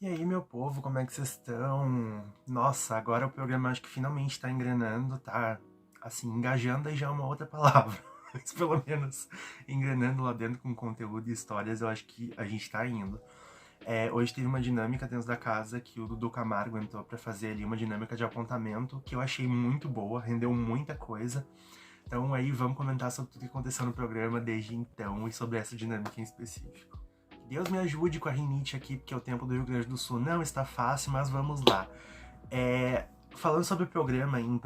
E aí, meu povo, como é que vocês estão? Nossa, agora o programa acho que finalmente tá engrenando, tá, assim, engajando aí já é uma outra palavra. Mas pelo menos engrenando lá dentro com conteúdo e histórias, eu acho que a gente tá indo. Hoje teve uma dinâmica dentro da casa que o Dudu Camargo entrou pra fazer ali uma dinâmica de apontamento que eu achei muito boa, rendeu muita coisa. Então aí vamos comentar sobre tudo que aconteceu no programa desde então e sobre essa dinâmica em específico. Que Deus me ajude com a rinite aqui, porque o tempo do Rio Grande do Sul não está fácil, mas vamos lá. Falando sobre o programa em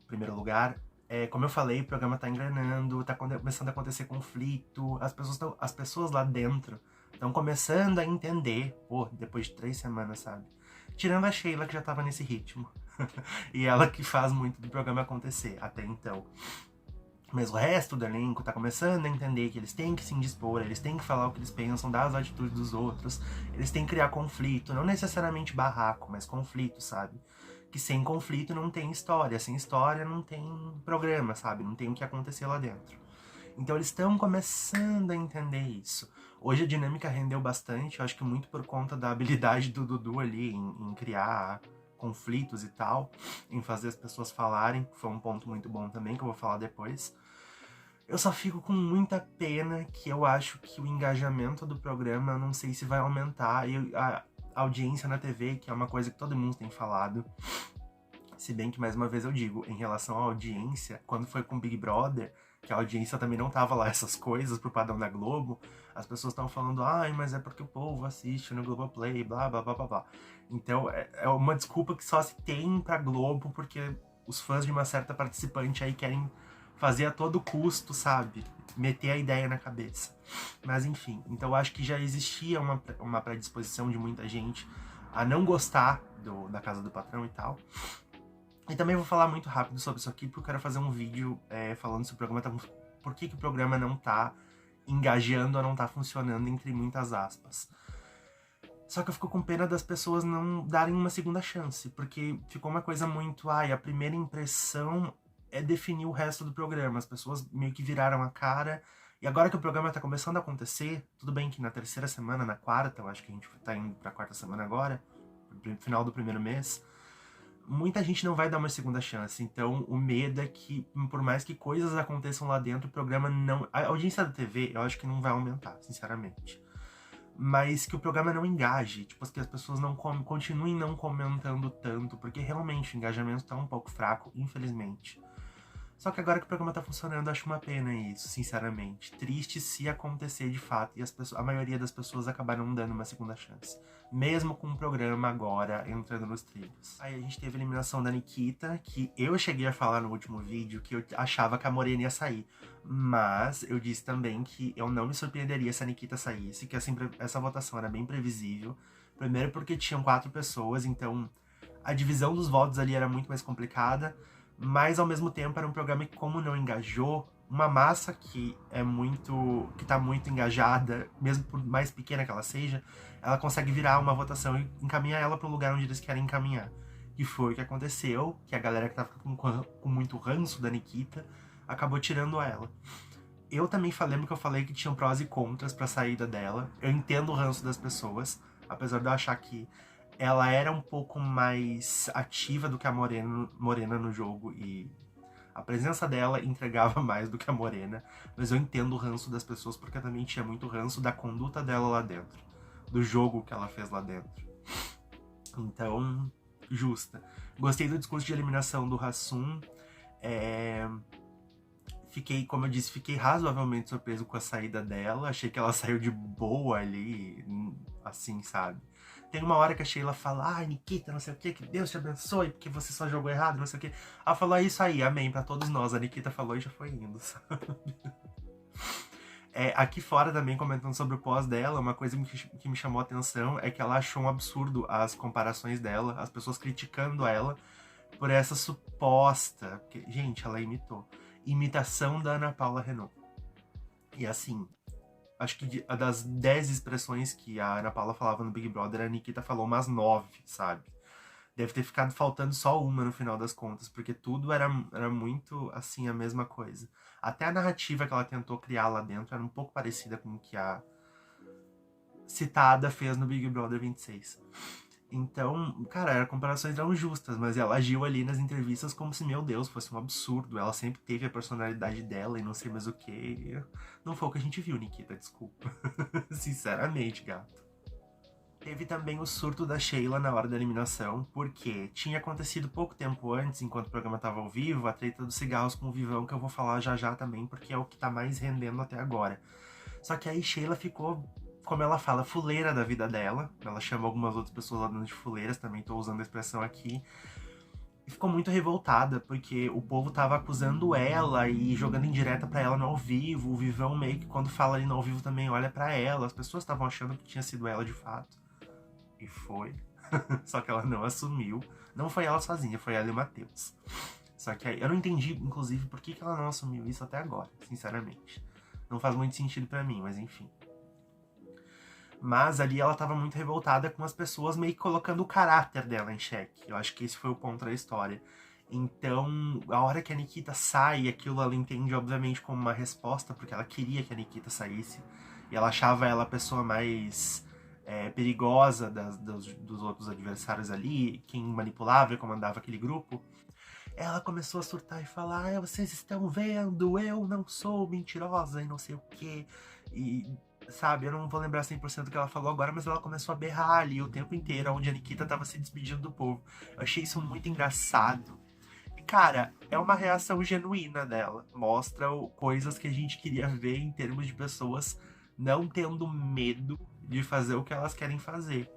primeiro lugar, como eu falei, o programa está engrenando, está começando a acontecer conflito, as pessoas lá dentro estão começando a entender, pô, depois de 3 semanas, sabe? Tirando a Sheila, que já estava nesse ritmo. E ela que faz muito do programa acontecer até então. Mas o resto do elenco tá começando a entender que eles têm que se indispor, eles têm que falar o que eles pensam das atitudes dos outros, eles têm que criar conflito, não necessariamente barraco, mas conflito, sabe? Que sem conflito não tem história, sem história não tem programa, sabe? Não tem o que acontecer lá dentro. Então eles estão começando a entender isso. Hoje a dinâmica rendeu bastante, eu acho que muito por conta da habilidade do Dudu ali em criar conflitos e tal, em fazer as pessoas falarem, foi um ponto muito bom também, que eu vou falar depois. Eu só fico com muita pena que eu acho que o engajamento do programa, eu não sei se vai aumentar. E a audiência na TV, que é uma coisa que todo mundo tem falado. Se bem que, mais uma vez eu digo, em relação à audiência, quando foi com o Big Brother, que a audiência também não tava lá essas coisas pro padrão da Globo, as pessoas estavam falando, ai, mas é porque o povo assiste no Globoplay, blá, blá, blá, blá, blá. Então, é uma desculpa que só se tem pra Globo, porque os fãs de uma certa participante aí querem fazer a todo custo, sabe? Meter a ideia na cabeça. Mas enfim, então eu acho que já existia uma predisposição de muita gente a não gostar da Casa do Patrão e tal. E também vou falar muito rápido sobre isso aqui, porque eu quero fazer um vídeo falando se o programa tá. Por que o programa não tá engajando ou não tá funcionando, entre muitas aspas. Só que eu fico com pena das pessoas não darem uma segunda chance, porque ficou uma coisa muito. Ai, a primeira impressão é definir o resto do programa. As pessoas meio que viraram a cara. E agora que o programa tá começando a acontecer, tudo bem que na terceira semana, na quarta, eu acho que a gente tá indo pra quarta semana agora, final do primeiro mês, muita gente não vai dar uma segunda chance. Então, o medo é que, por mais que coisas aconteçam lá dentro, o programa não. A audiência da TV, eu acho que não vai aumentar, sinceramente. Mas que o programa não engaje, tipo, que as pessoas não continuem não comentando tanto, porque realmente o engajamento tá um pouco fraco, infelizmente. Só que agora que o programa tá funcionando, eu acho uma pena isso, sinceramente. Triste se acontecer de fato e a maioria das pessoas acabaram dando uma segunda chance. Mesmo com o programa agora entrando nos trilhos. Aí a gente teve a eliminação da Nikita, que eu cheguei a falar no último vídeo que eu achava que a Morena ia sair. Mas eu disse também que eu não me surpreenderia se a Nikita saísse, que essa votação era bem previsível. Primeiro porque tinham 4 pessoas, então a divisão dos votos ali era muito mais complicada, mas ao mesmo tempo era um programa que, como não engajou, uma massa que tá muito engajada, mesmo por mais pequena que ela seja, ela consegue virar uma votação e encaminhar ela para o lugar onde eles querem encaminhar. E foi o que aconteceu, que a galera que tava com muito ranço da Nikita acabou tirando ela. Eu também lembro que eu falei que tinham prós e contras pra saída dela. Eu entendo o ranço das pessoas, apesar de eu achar que ela era um pouco mais ativa do que a Morena no jogo e a presença dela entregava mais do que a Morena. Mas eu entendo o ranço das pessoas porque eu também tinha muito ranço da conduta dela lá dentro, do jogo que ela fez lá dentro. Então, justa. Gostei do discurso de eliminação do Hassum. É, como eu disse, fiquei razoavelmente surpreso com a saída dela. Achei que ela saiu de boa ali, assim, sabe? Tem uma hora que a Sheila fala, ai, Nikita, não sei o que Deus te abençoe, porque você só jogou errado, não sei o que. Ela falou, é isso aí, amém, pra todos nós. A Nikita falou e já foi indo, sabe? Aqui fora também, comentando sobre o pós dela, uma coisa que me chamou a atenção é que ela achou um absurdo as comparações dela, as pessoas criticando ela por essa suposta. Porque, gente, ela imitou. Imitação da Ana Paula Renault. E assim, acho que das 10 expressões que a Ana Paula falava no Big Brother, a Nikita falou umas 9, sabe? Deve ter ficado faltando só uma no final das contas, porque tudo era muito, assim, a mesma coisa. Até a narrativa que ela tentou criar lá dentro era um pouco parecida com o que citada fez no Big Brother 26. Então, cara, as comparações eram justas, mas ela agiu ali nas entrevistas como se, meu Deus, fosse um absurdo. Ela sempre teve a personalidade dela e não sei mais o que. Não foi o que a gente viu, Nikita, desculpa. Sinceramente, gato. Teve também o surto da Sheila na hora da eliminação, porque tinha acontecido pouco tempo antes, enquanto o programa estava ao vivo, a treta dos cigarros com o Vivão, que eu vou falar já já também, porque é o que tá mais rendendo até agora. Só que aí Sheila ficou, como ela fala, fuleira da vida dela. Ela chama algumas outras pessoas lá dentro de fuleiras, também tô usando a expressão aqui. E ficou muito revoltada, porque o povo tava acusando ela e jogando indireta pra ela no ao vivo. O Vivão meio que quando fala ali no ao vivo também olha pra ela. As pessoas estavam achando que tinha sido ela de fato. E foi. Só que ela não assumiu. Não foi ela sozinha, foi ela e o Matheus. Só que aí eu não entendi, inclusive, por que ela não assumiu isso até agora, sinceramente. Não faz muito sentido pra mim, mas enfim. Mas ali ela tava muito revoltada com as pessoas meio que colocando o caráter dela em xeque. Eu acho que esse foi o ponto da história. Então, a hora que a Nikita sai, aquilo ela entende, obviamente, como uma resposta, porque ela queria que a Nikita saísse. E ela achava ela a pessoa mais perigosa dos outros adversários ali, quem manipulava e comandava aquele grupo. Ela começou a surtar e falar: vocês estão vendo, eu não sou mentirosa e não sei o quê. E, sabe, eu não vou lembrar 100% do que ela falou agora, mas ela começou a berrar ali o tempo inteiro, onde a Nikita tava se despedindo do povo. Eu achei isso muito engraçado. E, cara, é uma reação genuína dela. Mostra coisas que a gente queria ver em termos de pessoas não tendo medo de fazer o que elas querem fazer.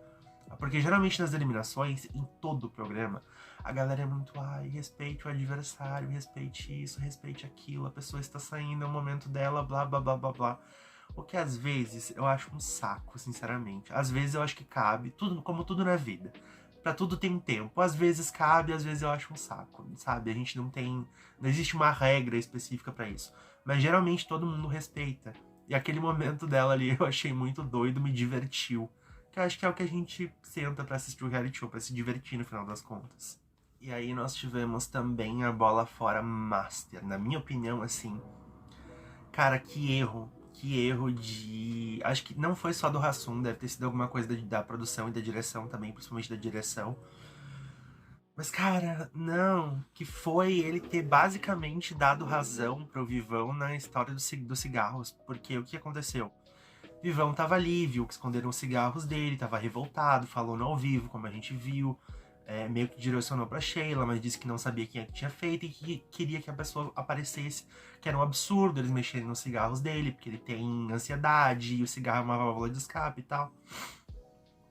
Porque geralmente nas eliminações, em todo o programa, a galera é muito, respeite o adversário, respeite isso, respeite aquilo, a pessoa está saindo, é o momento dela, blá blá blá blá blá. O que às vezes eu acho um saco, sinceramente. Às vezes eu acho que cabe, tudo, como tudo na vida. Pra tudo tem um tempo. Às vezes cabe, às vezes eu acho um saco, sabe? A gente não tem. Não existe uma regra específica pra isso. Mas geralmente todo mundo respeita. E aquele momento dela ali eu achei muito doido, me divertiu. Que eu acho que é o que a gente senta pra assistir o reality show, pra se divertir no final das contas. E aí nós tivemos também a bola fora master. Na minha opinião, assim, cara, que erro. Que erro de... Acho que não foi só do Hassum, deve ter sido alguma coisa da produção e da direção também, principalmente da direção. Mas, cara, não. Que foi ele ter basicamente dado razão pro Vivão na história dos cigarros. Porque o que aconteceu? Vivão tava ali, viu que esconderam os cigarros dele, tava revoltado, falou no ao vivo, como a gente viu. Meio que direcionou pra Sheila, mas disse que não sabia quem é que tinha feito e que queria que a pessoa aparecesse, que era um absurdo eles mexerem nos cigarros dele, porque ele tem ansiedade e o cigarro é uma válvula de escape e tal.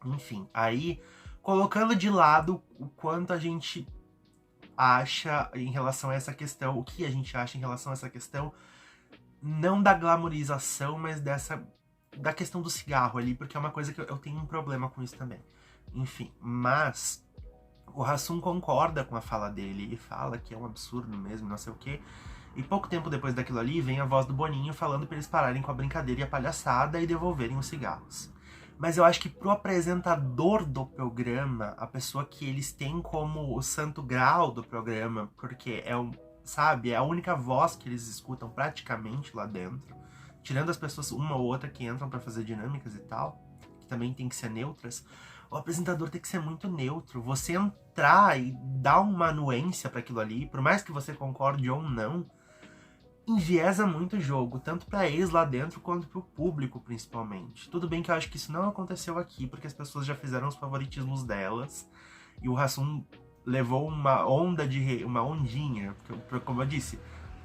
Enfim, aí, colocando de lado o quanto a gente acha em relação a essa questão, o que a gente acha em relação a essa questão, não da glamorização, mas da questão do cigarro ali, porque é uma coisa que eu tenho um problema com isso também. Enfim, mas o Hassum concorda com a fala dele e fala que é um absurdo mesmo, não sei o quê. E pouco tempo depois daquilo ali, vem a voz do Boninho falando pra eles pararem com a brincadeira e a palhaçada e devolverem os cigarros. Mas eu acho que pro apresentador do programa, a pessoa que eles têm como o santo grau do programa, porque sabe, é a única voz que eles escutam praticamente lá dentro, tirando as pessoas, uma ou outra que entram pra fazer dinâmicas e tal, que também tem que ser neutras, o apresentador tem que ser muito neutro. Você entrar e dar uma anuência para aquilo ali, por mais que você concorde ou não, enviesa muito o jogo, tanto para eles lá dentro quanto para o público, principalmente. Tudo bem que eu acho que isso não aconteceu aqui, porque as pessoas já fizeram os favoritismos delas, e o Hassum levou uma ondinha, porque, como eu disse,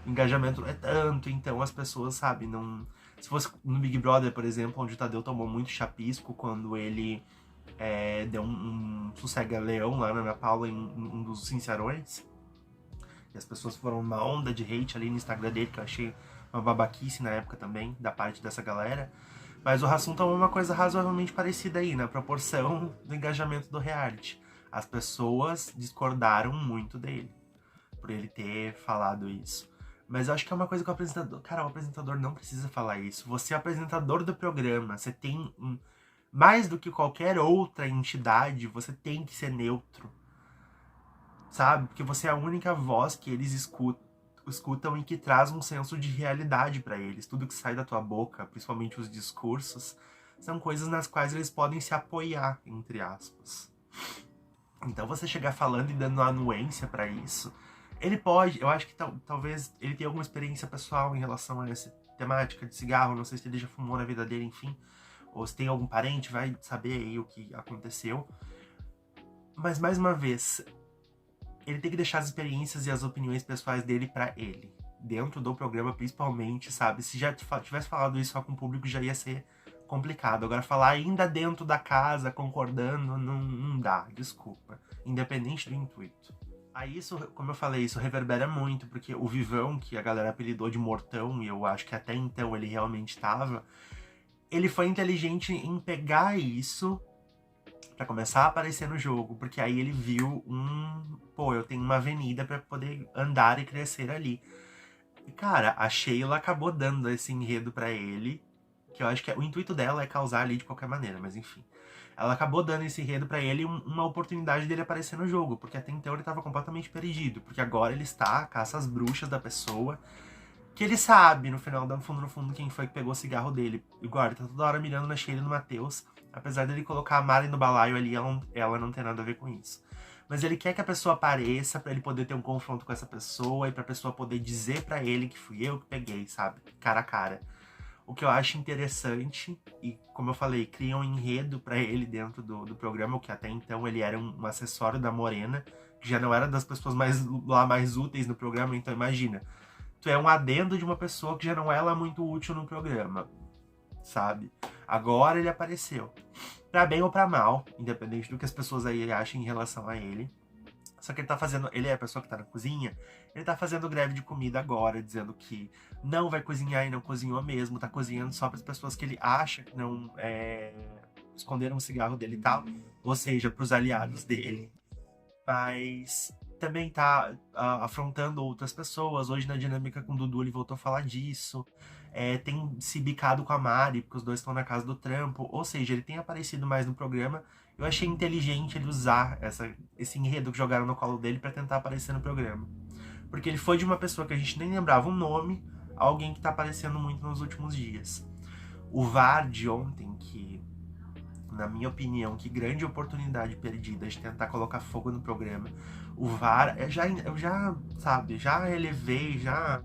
o engajamento não é tanto, então as pessoas, sabe, não... Se fosse no Big Brother, por exemplo, onde o Tadeu tomou muito chapisco quando ele deu um sossega-leão lá na Ana Paula em um dos sincerões. E as pessoas foram uma onda de hate ali no Instagram dele, que eu achei uma babaquice na época também, da parte dessa galera. Mas o Hassum tomou uma coisa razoavelmente parecida aí, na proporção do engajamento do reality. As pessoas discordaram muito dele, por ele ter falado isso. Mas eu acho que é uma coisa que o apresentador... Cara, o apresentador não precisa falar isso. Você é apresentador do programa, você tem mais do que qualquer outra entidade, você tem que ser neutro. Sabe? Porque você é a única voz que eles escutam e que traz um senso de realidade pra eles. Tudo que sai da tua boca, principalmente os discursos, são coisas nas quais eles podem se apoiar, entre aspas. Então você chegar falando e dando anuência pra isso, ele pode, eu acho que talvez ele tenha alguma experiência pessoal em relação a essa temática de cigarro, não sei se ele já fumou na vida dele, enfim, ou se tem algum parente, vai saber aí o que aconteceu. Mas, mais uma vez, ele tem que deixar as experiências e as opiniões pessoais dele pra ele. Dentro do programa, principalmente, sabe? Se já tivesse falado isso só com o público, já ia ser complicado. Agora, falar ainda dentro da casa, concordando, não dá, desculpa. Independente do intuito. Aí isso, como eu falei, isso reverbera muito, porque o Vivão, que a galera apelidou de Mortão, e eu acho que até então ele realmente tava, ele foi inteligente em pegar isso pra começar a aparecer no jogo, porque aí ele viu eu tenho uma avenida pra poder andar e crescer ali. E cara, a Sheila acabou dando esse enredo pra ele, que eu acho que o intuito dela é causar ali de qualquer maneira, mas enfim. Ela acabou dando esse enredo pra ele uma oportunidade dele aparecer no jogo, porque até então ele tava completamente perdido, porque agora ele está a caça às bruxas da pessoa, que ele sabe, no fundo, quem foi que pegou o cigarro dele. Igual, ele tá toda hora mirando na Sheila e no Matheus, apesar dele colocar a Mari no balaio ali, ela não tem nada a ver com isso. Mas ele quer que a pessoa apareça pra ele poder ter um confronto com essa pessoa e pra pessoa poder dizer pra ele que fui eu que peguei, sabe? Cara a cara. O que eu acho interessante, e como eu falei, cria um enredo pra ele dentro do programa, o que até então ele era um acessório da Morena, que já não era das pessoas mais úteis no programa, então imagina. Tu é um adendo de uma pessoa que já não é lá muito útil no programa, sabe? Agora ele apareceu. Pra bem ou pra mal, independente do que as pessoas aí achem em relação a ele. Só que ele é a pessoa que tá na cozinha, ele tá fazendo greve de comida agora, dizendo que não vai cozinhar e não cozinhou mesmo, tá cozinhando só pras pessoas que ele acha que não esconderam o cigarro dele e tal, ou seja, pros aliados dele. Mas também tá afrontando outras pessoas. Hoje na dinâmica com o Dudu ele voltou a falar disso. Tem se bicado com a Mari, porque os dois estão na casa do trampo. Ou seja, ele tem aparecido mais no programa. Eu achei inteligente ele usar esse enredo que jogaram no colo dele pra tentar aparecer no programa. Porque ele foi de uma pessoa que a gente nem lembrava o nome, a alguém que tá aparecendo muito nos últimos dias. O VAR de ontem, que, na minha opinião, que grande oportunidade perdida de tentar colocar fogo no programa. O VAR, eu já elevei, já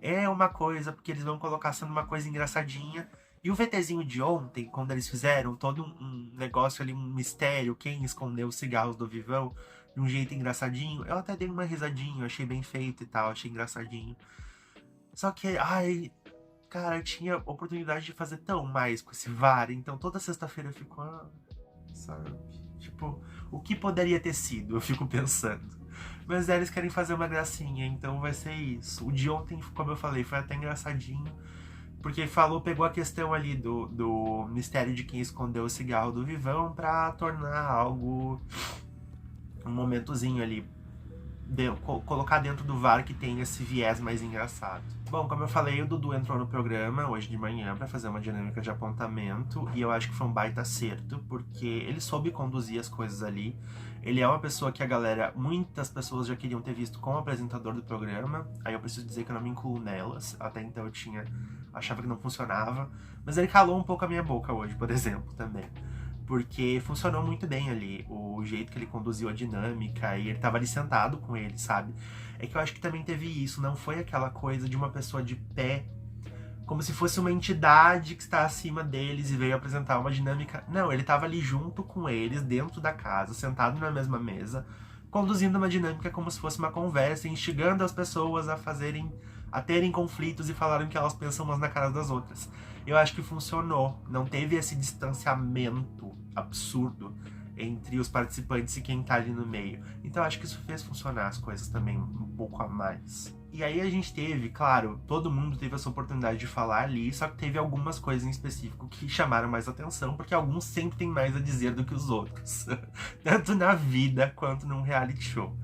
é uma coisa, porque eles vão colocar sendo uma coisa engraçadinha. E o VTzinho de ontem, quando eles fizeram todo um negócio ali, um mistério, quem escondeu os cigarros do Vivão, de um jeito engraçadinho, eu até dei uma risadinha, achei bem feito e tal, achei engraçadinho. Só que, cara, eu tinha oportunidade de fazer tão mais com esse VAR, então toda sexta-feira eu fico, sabe? Tipo, o que poderia ter sido? Eu fico pensando. Mas eles querem fazer uma gracinha, então vai ser isso. O de ontem, como eu falei, foi até engraçadinho, porque pegou a questão ali do mistério de quem escondeu o cigarro do Vivão pra tornar algo, um momentozinho ali, colocar dentro do VAR que tem esse viés mais engraçado. Bom, como eu falei, o Dudu entrou no programa hoje de manhã pra fazer uma dinâmica de apontamento e eu acho que foi um baita acerto, porque ele soube conduzir as coisas ali. Ele é uma pessoa que muitas pessoas já queriam ter visto como apresentador do programa, aí eu preciso dizer que eu não me incluo nelas, até então eu achava que não funcionava, mas ele calou um pouco a minha boca hoje, por exemplo, também. Porque funcionou muito bem ali, o jeito que ele conduziu a dinâmica, e ele tava ali sentado com ele, sabe? É que eu acho que também teve isso, não foi aquela coisa de uma pessoa de pé, como se fosse uma entidade que está acima deles e veio apresentar uma dinâmica. Não, ele tava ali junto com eles, dentro da casa, sentado na mesma mesa, conduzindo uma dinâmica como se fosse uma conversa, instigando as pessoas a terem conflitos e falarem que elas pensam umas na cara das outras. Eu acho que funcionou. Não teve esse distanciamento absurdo entre os participantes e quem tá ali no meio. Então eu acho que isso fez funcionar as coisas também um pouco a mais. E aí a gente teve, claro, todo mundo teve essa oportunidade de falar ali, só que teve algumas coisas em específico que chamaram mais atenção, porque alguns sempre têm mais a dizer do que os outros. Tanto na vida quanto num reality show.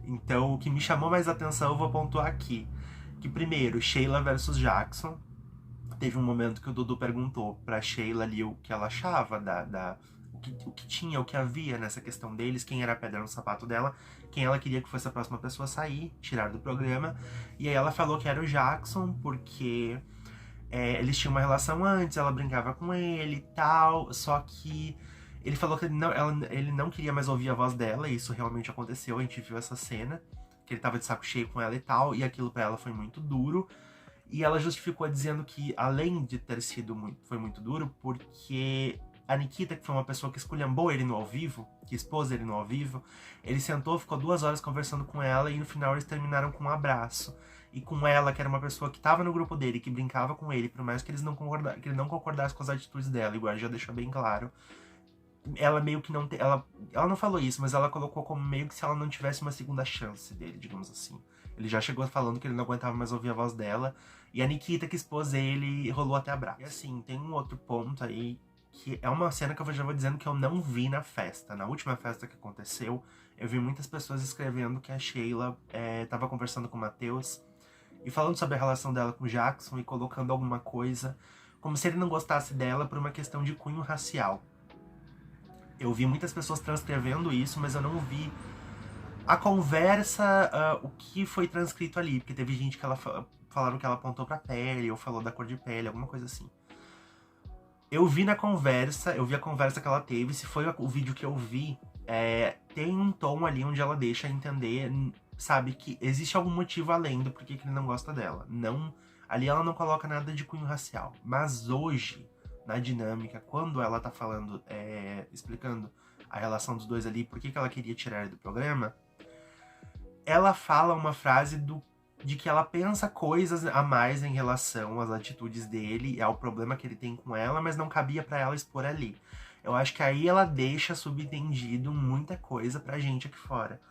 Então o que me chamou mais atenção eu vou pontuar aqui. Que primeiro, Sheila versus Jackson. Teve um momento que o Dudu perguntou pra Sheila ali o que ela achava o que tinha, o que havia nessa questão deles, quem era a pedra no sapato dela, quem ela queria que fosse a próxima pessoa a sair, tirar do programa. E aí ela falou que era o Jackson, porque Eles tinham uma relação antes, ela brincava com ele e tal, só que ele falou que ele não queria mais ouvir a voz dela, e isso realmente aconteceu, a gente viu essa cena, que ele tava de saco cheio com ela e tal, e aquilo pra ela foi muito duro. E ela justificou dizendo que, além de ter sido foi muito duro, porque a Nikita, que foi uma pessoa que esculhambou ele no ao vivo, que expôs ele no ao vivo, ele sentou, ficou 2 horas conversando com ela e no final eles terminaram com um abraço. E com ela, que era uma pessoa que tava no grupo dele, que brincava com ele, por mais que ele não concordasse com as atitudes dela, igual já deixou bem claro, ela meio que não ela não falou isso, mas ela colocou como meio que se ela não tivesse uma segunda chance dele, digamos assim. Ele já chegou falando que ele não aguentava mais ouvir a voz dela, e a Nikita que expôs ele rolou até abraço. E assim, tem um outro ponto aí, que é uma cena que eu já vou dizendo que eu não vi na festa. Na última festa que aconteceu, eu vi muitas pessoas escrevendo que a Sheila tava conversando com o Matheus, e falando sobre a relação dela com o Jackson, e colocando alguma coisa, como se ele não gostasse dela por uma questão de cunho racial. Eu vi muitas pessoas transcrevendo isso, mas eu não vi a conversa, o que foi transcrito ali. Porque teve gente que falaram que ela apontou pra pele, ou falou da cor de pele, alguma coisa assim. Eu vi a conversa que ela teve. Se foi o vídeo que eu vi, tem um tom ali onde ela deixa entender, sabe, que existe algum motivo além do porquê que ele não gosta dela. Não, ali ela não coloca nada de cunho racial. Mas hoje, na dinâmica, quando ela tá falando, explicando a relação dos dois ali, por que ela queria tirar ele do programa, ela fala uma frase de que ela pensa coisas a mais em relação às atitudes dele, ao problema que ele tem com ela, mas não cabia pra ela expor ali. Eu acho que aí ela deixa subentendido muita coisa pra gente aqui fora.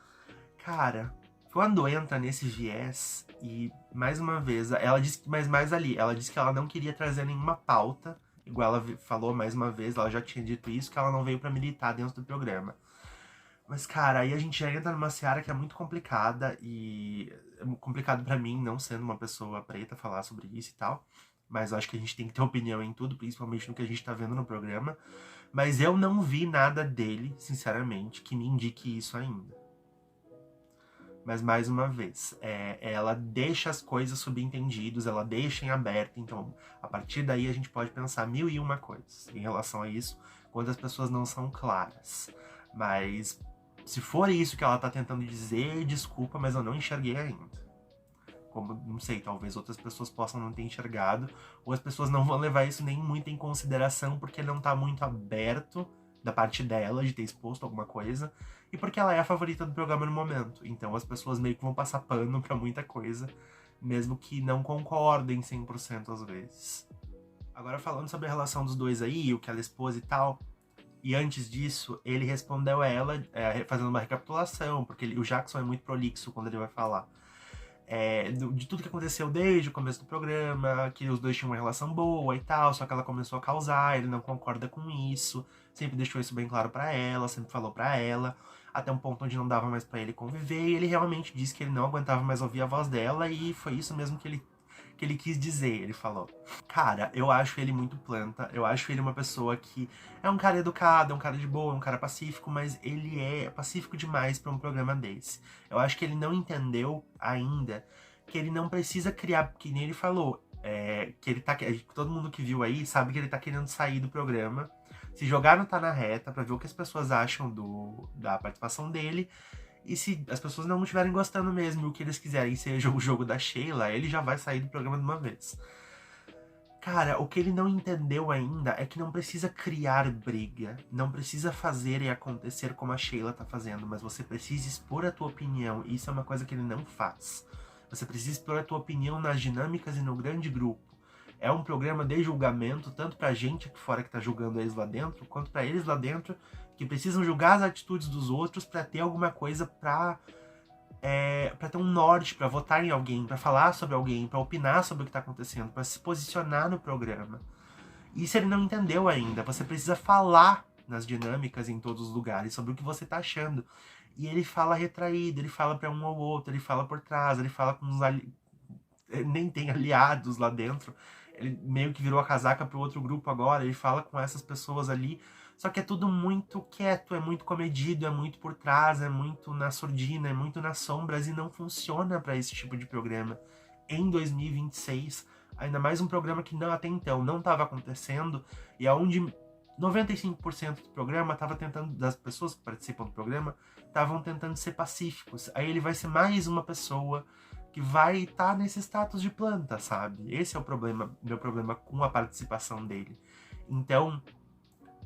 Cara, quando entra nesse viés, e mais uma vez, ela disse que, mas mais ali, ela disse que ela não queria trazer nenhuma pauta, igual ela falou mais uma vez, ela já tinha dito isso, que ela não veio pra militar dentro do programa. Mas, cara, aí a gente já entra numa seara que é muito complicada, e é complicado pra mim, não sendo uma pessoa preta, falar sobre isso e tal. Mas eu acho que a gente tem que ter opinião em tudo, principalmente no que a gente tá vendo no programa. Mas eu não vi nada dele, sinceramente, que me indique isso ainda. Mas, mais uma vez, ela deixa as coisas subentendidas, ela deixa em aberto. Então, a partir daí, a gente pode pensar 1001 coisas em relação a isso, quando as pessoas não são claras. Mas, se for isso que ela tá tentando dizer, desculpa, mas eu não enxerguei ainda. Como, não sei, talvez outras pessoas possam não ter enxergado, ou as pessoas não vão levar isso nem muito em consideração, porque não tá muito aberto da parte dela de ter exposto alguma coisa, e porque ela é a favorita do programa no momento. Então as pessoas meio que vão passar pano pra muita coisa, mesmo que não concordem 100% às vezes. Agora, falando sobre a relação dos dois aí, o que ela expôs e tal, e antes disso, ele respondeu a ela, fazendo uma recapitulação, porque o Jackson é muito prolixo quando ele vai falar. De tudo que aconteceu desde o começo do programa, que os dois tinham uma relação boa e tal, só que ela começou a causar, ele não concorda com isso, sempre deixou isso bem claro pra ela, sempre falou pra ela, até um ponto onde não dava mais pra ele conviver, e ele realmente disse que ele não aguentava mais ouvir a voz dela, e foi isso mesmo que ele quis dizer, ele falou. Cara, eu acho ele muito planta, eu acho ele uma pessoa que é um cara educado, é um cara de boa, é um cara pacífico, mas ele é pacífico demais pra um programa desse. Eu acho que ele não entendeu ainda que ele não precisa criar, que nem ele falou, que ele tá, todo mundo que viu aí sabe que ele tá querendo sair do programa, se jogar no Tá Na Reta pra ver o que as pessoas acham da participação dele. E se as pessoas não estiverem gostando mesmo, e o que eles quiserem seja o jogo da Sheila, ele já vai sair do programa de uma vez. Cara, o que ele não entendeu ainda é que não precisa criar briga, não precisa fazer e acontecer como a Sheila tá fazendo, mas você precisa expor a tua opinião, e isso é uma coisa que ele não faz. Você precisa expor a tua opinião nas dinâmicas e no grande grupo. É um programa de julgamento, tanto pra gente aqui fora que tá julgando eles lá dentro, quanto pra eles lá dentro, que precisam julgar as atitudes dos outros pra ter alguma coisa pra ter um norte, pra votar em alguém, pra falar sobre alguém, pra opinar sobre o que tá acontecendo, pra se posicionar no programa. Isso ele não entendeu ainda. Você precisa falar nas dinâmicas em todos os lugares sobre o que você tá achando. E ele fala retraído, ele fala pra um ou outro, ele fala por trás, ele fala com uns nem tem aliados lá dentro. Ele meio que virou a casaca pro outro grupo agora, ele fala com essas pessoas ali. Só que é tudo muito quieto, é muito comedido, é muito por trás, é muito na surdina, é muito nas sombras, e não funciona pra esse tipo de programa. Em 2026, Ainda mais um programa que não, até então não estava acontecendo, e aonde 95% do programa estava tentando, das pessoas que participam do programa, estavam tentando ser pacíficos. Aí ele vai ser mais uma pessoa que vai estar nesse status de planta, sabe? Esse é o problema, meu problema com a participação dele. Então,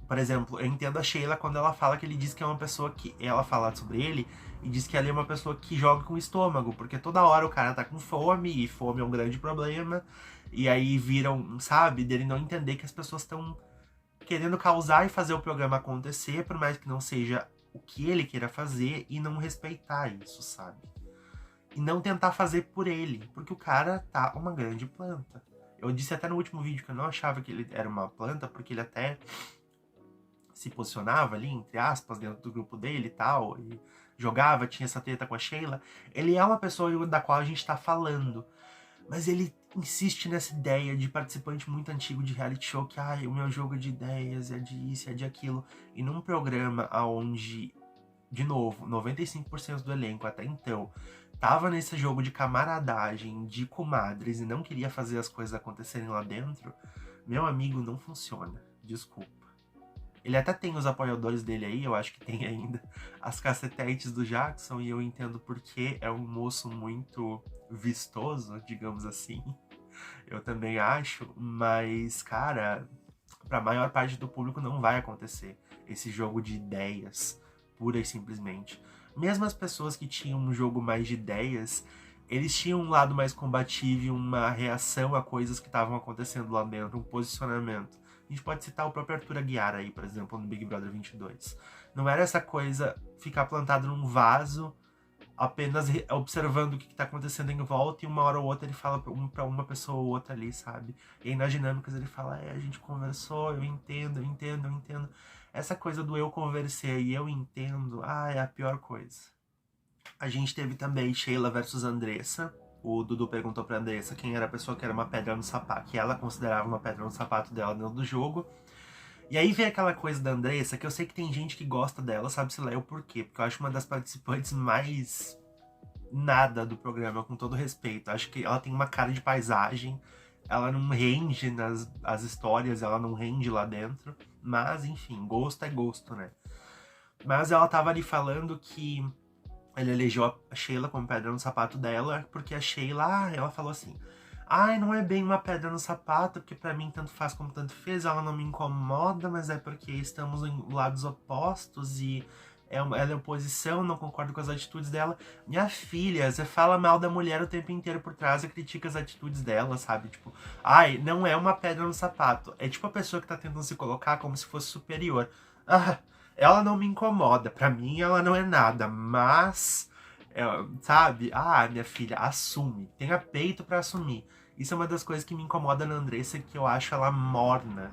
por exemplo, eu entendo a Sheila quando ela fala que ele diz que é uma pessoa que... Ela fala sobre ele e diz que ela é uma pessoa que joga com o estômago, porque toda hora o cara tá com fome, e fome é um grande problema, e aí viram, sabe, dele não entender que as pessoas estão querendo causar e fazer o programa acontecer, por mais que não seja o que ele queira fazer, e não respeitar isso, sabe? E não tentar fazer por ele, porque o cara tá uma grande planta. Eu disse até no último vídeo que eu não achava que ele era uma planta, porque ele até se posicionava ali, entre aspas, dentro do grupo dele e tal, e jogava, tinha essa treta com a Sheila. Ele é uma pessoa da qual a gente tá falando, mas ele insiste nessa ideia de participante muito antigo de reality show, que o meu jogo de ideias é de isso, é de aquilo. E num programa onde, de novo, 95% do elenco até então tava nesse jogo de camaradagem, de comadres, e não queria fazer as coisas acontecerem lá dentro, meu amigo, não funciona. Desculpa. Ele até tem os apoiadores dele aí, eu acho que tem ainda as cacetetes do Jackson, e eu entendo porque é um moço muito vistoso, digamos assim. Eu também acho, mas, cara, pra maior parte do público não vai acontecer esse jogo de ideias, pura e simplesmente. Mesmo as pessoas que tinham um jogo mais de ideias, eles tinham um lado mais combativo e uma reação a coisas que estavam acontecendo lá dentro, um posicionamento. A gente pode citar o próprio Arthur Aguiar aí, por exemplo, no Big Brother 22. Não era essa coisa ficar plantado num vaso, apenas observando o que está acontecendo em volta, e uma hora ou outra ele fala pra uma pessoa ou outra ali, sabe? E aí nas dinâmicas ele fala, a gente conversou, eu entendo, eu entendo, eu entendo. Essa coisa do eu conversei e eu entendo, é a pior coisa. A gente teve também Sheila versus Andressa. O Dudu perguntou pra Andressa quem era a pessoa que era uma pedra no sapato, que ela considerava uma pedra no sapato dela dentro do jogo. E aí vem aquela coisa da Andressa, que eu sei que tem gente que gosta dela, sabe-se lá o porquê. Porque eu acho uma das participantes mais nada do programa, com todo respeito. Acho que ela tem uma cara de paisagem, ela não rende as histórias, ela não rende lá dentro. Mas, enfim, gosto é gosto, né? Mas ela tava ali falando que ele elegeu a Sheila como pedra no sapato dela, porque a Sheila, ela falou assim, não é bem uma pedra no sapato, porque pra mim tanto faz como tanto fez, ela não me incomoda, mas é porque estamos em lados opostos e ela é oposição, não concordo com as atitudes dela. Minha filha, você fala mal da mulher o tempo inteiro por trás e critica as atitudes dela, sabe? Tipo, não é uma pedra no sapato. É tipo a pessoa que tá tentando se colocar como se fosse superior. Ela não me incomoda, pra mim ela não é nada, mas, sabe? Minha filha, assume, tenha peito pra assumir. Isso é uma das coisas que me incomoda na Andressa, que eu acho ela morna,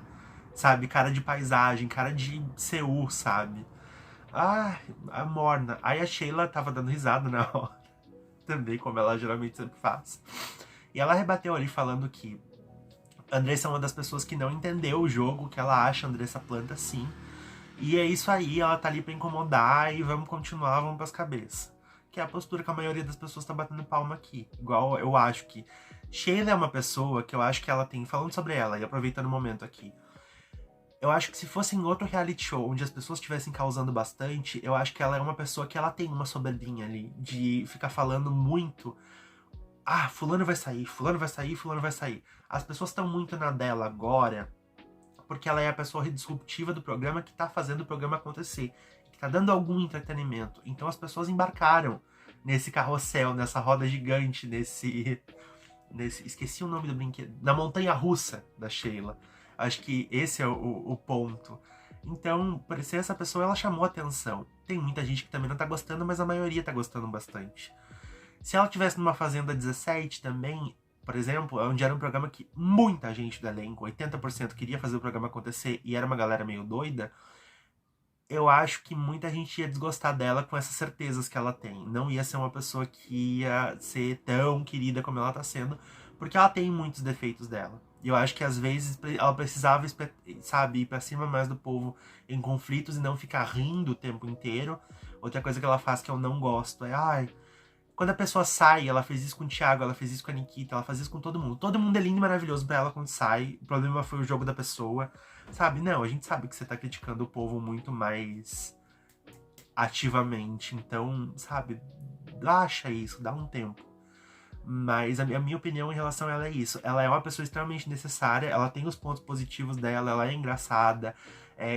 sabe? Cara de paisagem, cara de Seul, sabe? A morna. Aí a Sheila tava dando risada na hora, também, como ela geralmente sempre faz. E ela rebateu ali falando que a Andressa é uma das pessoas que não entendeu o jogo, que ela acha a Andressa planta sim. E é isso aí, ela tá ali pra incomodar e vamos continuar, vamos pras cabeças. Que é a postura que a maioria das pessoas tá batendo palma aqui. Igual eu acho que Sheila é uma pessoa que eu acho que ela tem, falando sobre ela e aproveitando o momento aqui, eu acho que se fosse em outro reality show onde as pessoas estivessem causando bastante, eu acho que ela é uma pessoa que ela tem uma soberbinha ali, de ficar falando muito, fulano vai sair, fulano vai sair, fulano vai sair. As pessoas estão muito na dela agora, porque ela é a pessoa disruptiva do programa que tá fazendo o programa acontecer, que tá dando algum entretenimento. Então as pessoas embarcaram nesse carrossel, nessa roda gigante, nesse esqueci o nome do brinquedo, na montanha-russa da Sheila. Acho que esse é o ponto. Então, por ser essa pessoa, ela chamou atenção. Tem muita gente que também não tá gostando, mas a maioria tá gostando bastante. Se ela tivesse numa Fazenda 17 também, por exemplo, onde era um programa que muita gente do elenco, 80% queria fazer o programa acontecer e era uma galera meio doida, eu acho que muita gente ia desgostar dela com essas certezas que ela tem. Não ia ser uma pessoa que ia ser tão querida como ela tá sendo, porque ela tem muitos defeitos dela. E eu acho que às vezes ela precisava, sabe, ir pra cima mais do povo em conflitos e não ficar rindo o tempo inteiro. Outra coisa que ela faz que eu não gosto é, Quando a pessoa sai, ela fez isso com o Thiago, ela fez isso com a Nikita, ela faz isso com todo mundo. Todo mundo é lindo e maravilhoso pra ela quando sai. O problema foi o jogo da pessoa. Sabe? Não, a gente sabe que você tá criticando o povo muito mais ativamente. Então, sabe? Acha isso, dá um tempo. Mas a minha opinião em relação a ela é isso. Ela é uma pessoa extremamente necessária, ela tem os pontos positivos dela, ela é engraçada.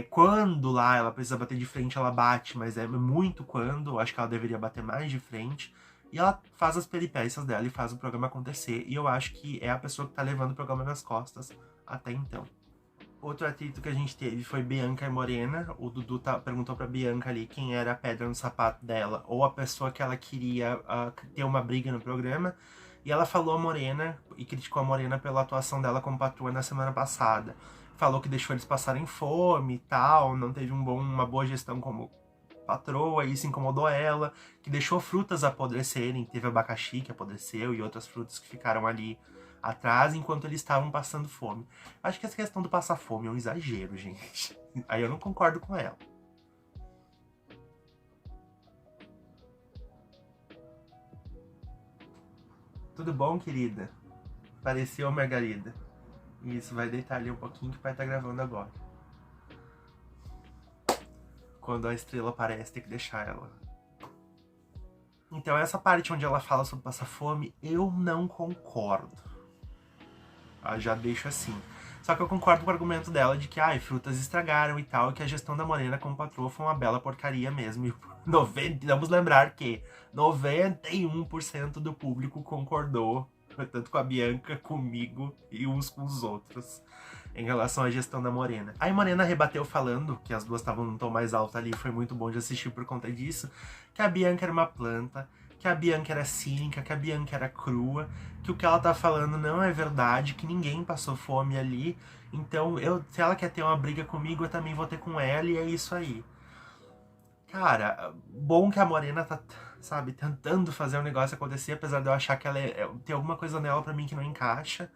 Quando lá ela precisa bater de frente, ela bate, mas é muito quando. Eu acho que ela deveria bater mais de frente. E ela faz as peripécias dela e faz o programa acontecer. E eu acho que é a pessoa que tá levando o programa nas costas até então. Outro atrito que a gente teve foi Bianca e Morena. O Dudu perguntou pra Bianca ali quem era a pedra no sapato dela, ou a pessoa que ela queria ter uma briga no programa. E ela falou a Morena, e criticou a Morena pela atuação dela como patroa na semana passada. Falou que deixou eles passarem fome e tal, não teve uma boa gestão como patroa, e isso incomodou ela, que deixou frutas apodrecerem, teve abacaxi que apodreceu e outras frutas que ficaram ali atrás enquanto eles estavam passando fome. Acho que essa questão do passar fome é um exagero, gente. Aí eu não concordo com ela. Tudo bom, querida? Apareceu a Margarida. Isso, vai deitar ali um pouquinho que o pai tá gravando agora. Quando a estrela aparece, tem que deixar ela. Então, essa parte onde ela fala sobre passar fome, eu não concordo. Já deixo assim. Só que eu concordo com o argumento dela de que frutas estragaram e tal, e que a gestão da Morena como patroa foi uma bela porcaria mesmo. E vamos lembrar que 91% do público concordou, tanto com a Bianca, comigo e uns com os outros, em relação à gestão da Morena. Aí Morena rebateu falando, que as duas estavam num tom mais alto ali, foi muito bom de assistir por conta disso, que a Bianca era uma planta, que a Bianca era cínica, que a Bianca era crua, que o que ela tá falando não é verdade, que ninguém passou fome ali. Então, se ela quer ter uma briga comigo, eu também vou ter com ela, e é isso aí. Cara, bom que a Morena tá, sabe, tentando fazer o negócio acontecer, apesar de eu achar que ela tem alguma coisa nela pra mim que não encaixa.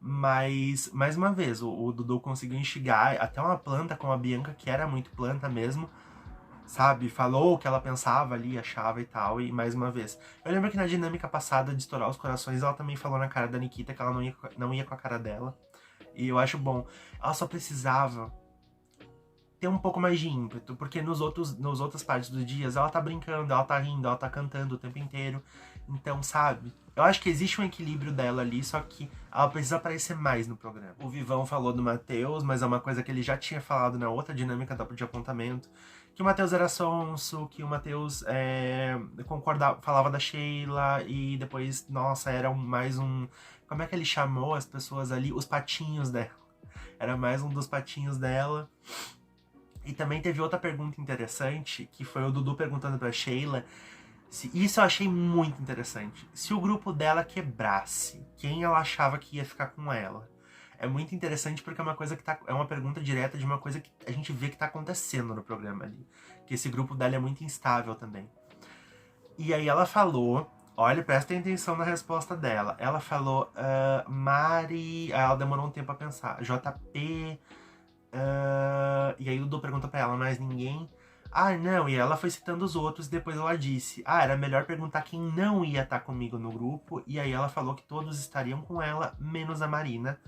Mas, mais uma vez, o Dudu conseguiu instigar até uma planta como a Bianca, que era muito planta mesmo, sabe? Falou o que ela pensava ali, achava e tal, e mais uma vez. Eu lembro que na dinâmica passada de estourar os corações, ela também falou na cara da Nikita que ela não ia com a cara dela. E eu acho bom. Ela só precisava ter um pouco mais de ímpeto, porque nas outras partes dos dias ela tá brincando, ela tá rindo, ela tá cantando o tempo inteiro. Então, sabe? Eu acho que existe um equilíbrio dela ali, só que ela precisa aparecer mais no programa. O Vivão falou do Matheus, mas é uma coisa que ele já tinha falado na outra dinâmica de apontamento, que o Matheus era sonso, que o Matheus falava da Sheila, e depois, nossa, era mais um... Como é que ele chamou as pessoas ali? Os patinhos dela. Era mais um dos patinhos dela. E também teve outra pergunta interessante, que foi o Dudu perguntando pra Sheila. Isso eu achei muito interessante. Se o grupo dela quebrasse, quem ela achava que ia ficar com ela? É muito interessante porque é uma coisa que é uma pergunta direta de uma coisa que a gente vê que tá acontecendo no programa ali. Que esse grupo dela é muito instável também. E aí ela falou, olha, prestem atenção na resposta dela. Ela falou, Mari... Aí ela demorou um tempo a pensar. JP... E aí o Dudu pergunta pra ela, mais ninguém? Não, e ela foi citando os outros, e depois ela disse, era melhor perguntar quem não ia estar comigo no grupo, e aí ela falou que todos estariam com ela, menos a Marina,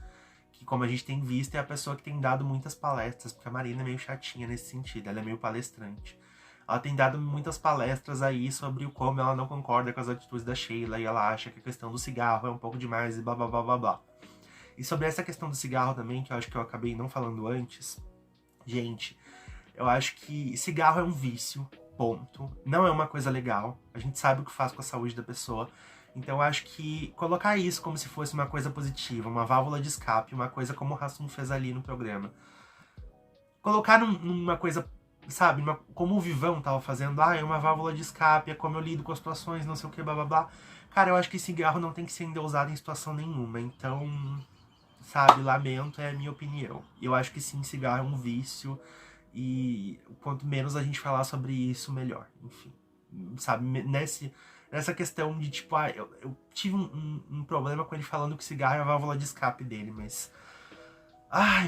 que como a gente tem visto, é a pessoa que tem dado muitas palestras, porque a Marina é meio chatinha nesse sentido, ela é meio palestrante. Ela tem dado muitas palestras aí sobre como ela não concorda com as atitudes da Sheila, e ela acha que a questão do cigarro é um pouco demais, e blá blá blá blá blá. E sobre essa questão do cigarro também, que eu acho que eu acabei não falando antes, gente, eu acho que cigarro é um vício, ponto. Não é uma coisa legal. A gente sabe o que faz com a saúde da pessoa. Então eu acho que colocar isso como se fosse uma coisa positiva, uma válvula de escape, uma coisa como o Hassum fez ali no programa. Colocar numa coisa, sabe, como o Vivão tava fazendo, é uma válvula de escape, é como eu lido com as situações, não sei o que, blá blá blá. Cara, eu acho que cigarro não tem que ser endeusado em situação nenhuma. Então, sabe, lamento, é a minha opinião. Eu acho que sim, cigarro é um vício. E quanto menos a gente falar sobre isso, melhor. Enfim, sabe, nessa questão de tipo, eu tive um problema com ele falando que cigarro é a válvula de escape dele, mas...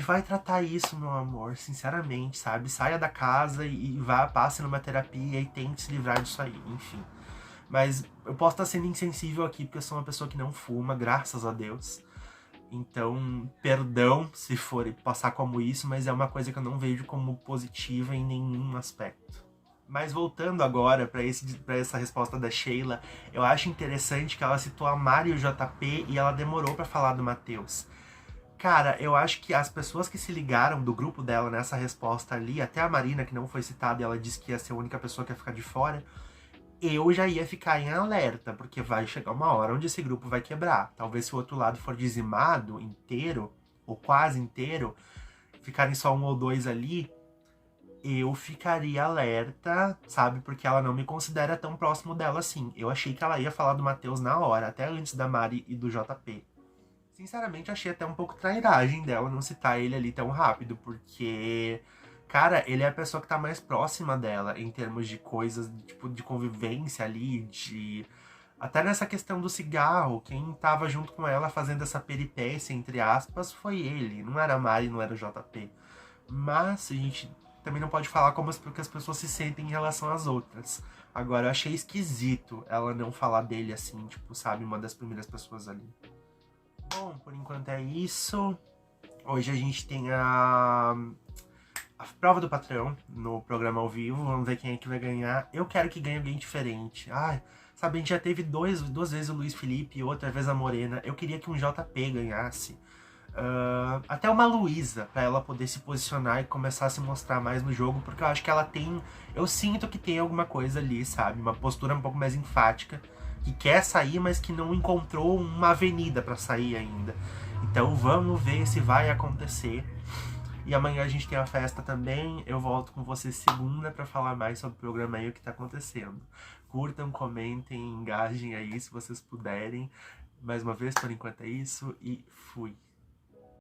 vai tratar isso, meu amor, sinceramente, sabe? Saia da casa e vá, passe numa terapia e tente se livrar disso aí, enfim. Mas eu posso estar sendo insensível aqui, porque eu sou uma pessoa que não fuma, graças a Deus. Então, perdão se for passar como isso, mas é uma coisa que eu não vejo como positiva em nenhum aspecto. Mas voltando agora para essa resposta da Sheila, eu acho interessante que ela citou a Mari e o JP e ela demorou para falar do Matheus. Cara, eu acho que as pessoas que se ligaram do grupo dela nessa resposta ali, até a Marina, que não foi citada, e ela disse que ia ser a única pessoa que ia ficar de fora, eu já ia ficar em alerta, porque vai chegar uma hora onde esse grupo vai quebrar. Talvez se o outro lado for dizimado inteiro, ou quase inteiro, ficarem só um ou dois ali, eu ficaria alerta, sabe? Porque ela não me considera tão próximo dela assim. Eu achei que ela ia falar do Matheus na hora, até antes da Mari e do JP. Sinceramente, achei até um pouco trairagem dela não citar ele ali tão rápido, porque, cara, ele é a pessoa que tá mais próxima dela em termos de coisas, tipo, de convivência ali, de. Até nessa questão do cigarro, quem tava junto com ela fazendo essa peripécia, entre aspas, foi ele. Não era a Mari, não era o JP. Mas a gente também não pode falar como que as pessoas se sentem em relação às outras. Agora, eu achei esquisito ela não falar dele assim, tipo, sabe, uma das primeiras pessoas ali. Bom, por enquanto é isso. Hoje a gente tem a prova do patrão no programa ao vivo. Vamos ver quem é que vai ganhar. Eu quero que ganhe alguém diferente. Ai, sabe, a gente já teve duas vezes o Luiz Felipe e outra vez a Morena. Eu queria que um JP ganhasse. Até uma Luísa, pra ela poder se posicionar e começar a se mostrar mais no jogo, porque eu acho que ela tem. Eu sinto que tem alguma coisa ali, sabe? Uma postura um pouco mais enfática, que quer sair, mas que não encontrou uma avenida pra sair ainda. Então vamos ver se vai acontecer. E amanhã a gente tem a festa também. Eu volto com vocês segunda pra falar mais sobre o programa e o que tá acontecendo. Curtam, comentem, engajem aí se vocês puderem. Mais uma vez, por enquanto é isso e fui.